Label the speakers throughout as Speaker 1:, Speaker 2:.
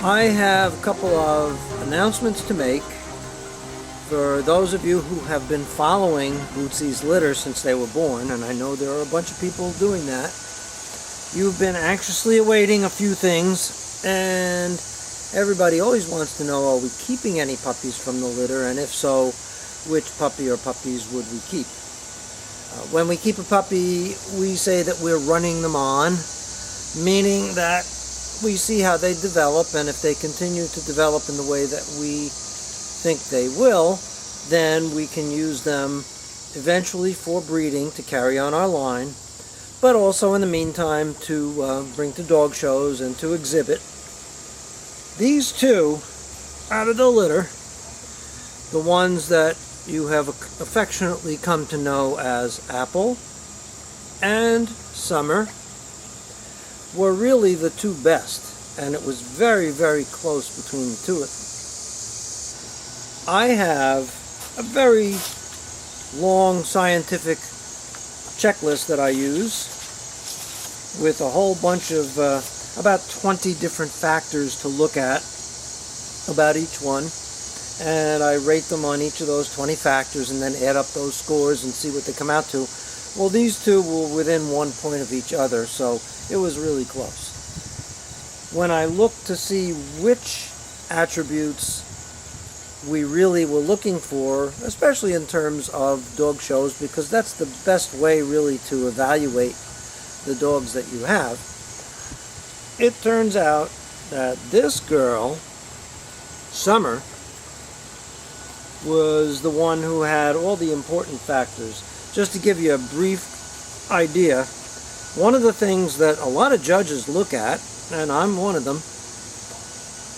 Speaker 1: I have a couple of announcements to make for those of you who have been following Bootsy's litter since they were born, and I know there are a bunch of people doing that. You've been anxiously awaiting a few things, and everybody always wants to know, are we keeping any puppies from the litter, and if so, which puppy or puppies would we keep? When we keep a puppy, we say that we're running them on, meaning that we see how they develop, and if they continue to develop in the way that we think they will, then we can use them eventually for breeding to carry on our line, but also in the meantime to bring to dog shows and to exhibit. These two out of the litter, the ones that you have affectionately come to know as Apple and Summer, were really the two best, and it was very, very close between the two of them. I have a very long scientific checklist that I use with a whole bunch of about 20 different factors to look at about each one, and I rate them on each of those 20 factors and then add up those scores and see what they come out to. Well, these two were within 1 point of each other, so it was really close. When I looked to see which attributes we really were looking for, especially in terms of dog shows, because that's the best way really to evaluate the dogs that you have, it turns out that this girl, Summer, was the one who had all the important factors. Just to give you a brief idea, one of the things that a lot of judges look at, and I'm one of them,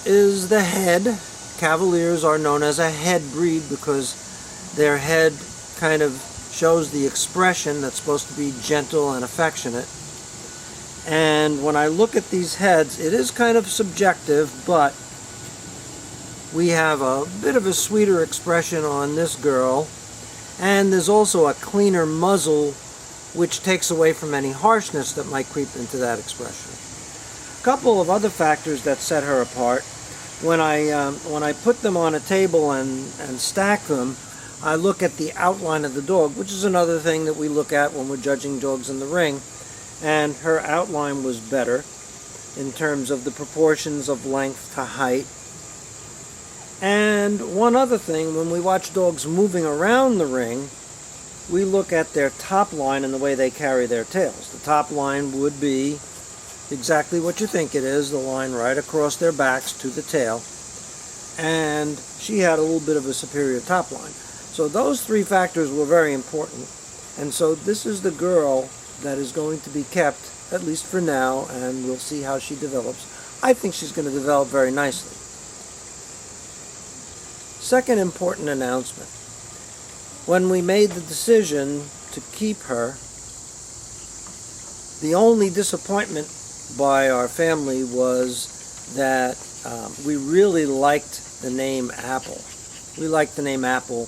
Speaker 1: is the head. Cavaliers are known as a head breed because their head kind of shows the expression that's supposed to be gentle and affectionate. And when I look at these heads, it is kind of subjective, but we have a bit of a sweeter expression on this girl, and there's also a cleaner muzzle, which takes away from any harshness that might creep into that expression. A couple of other factors that set her apart. When I put them on a table and stack them, I look at the outline of the dog, which is another thing that we look at when we're judging dogs in the ring, and her outline was better in terms of the proportions of length to height. And one other thing, when we watch dogs moving around the ring, we look at their top line and the way they carry their tails. The top line would be exactly what you think it is, the line right across their backs to the tail. And she had a little bit of a superior top line. So those three factors were very important. And so this is the girl that is going to be kept, at least for now, and we'll see how she develops. I think she's going to develop very nicely. Second important announcement. When we made the decision to keep her, the only disappointment by our family was that we really liked the name Apple. We liked the name Apple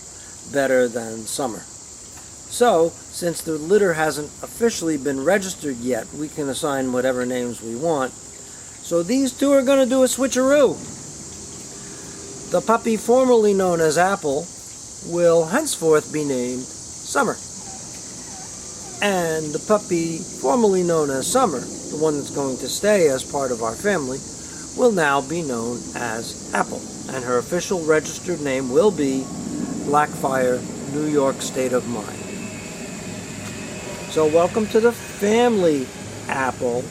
Speaker 1: better than Summer. So, since the litter hasn't officially been registered yet, we can assign whatever names we want. So these two are going to do a switcheroo. The puppy formerly known as Apple will henceforth be named Summer. And the puppy formerly known as Summer, the one that's going to stay as part of our family, will now be known as Apple. And her official registered name will be Blackfire, New York State of Mind. So welcome to the family, Apple.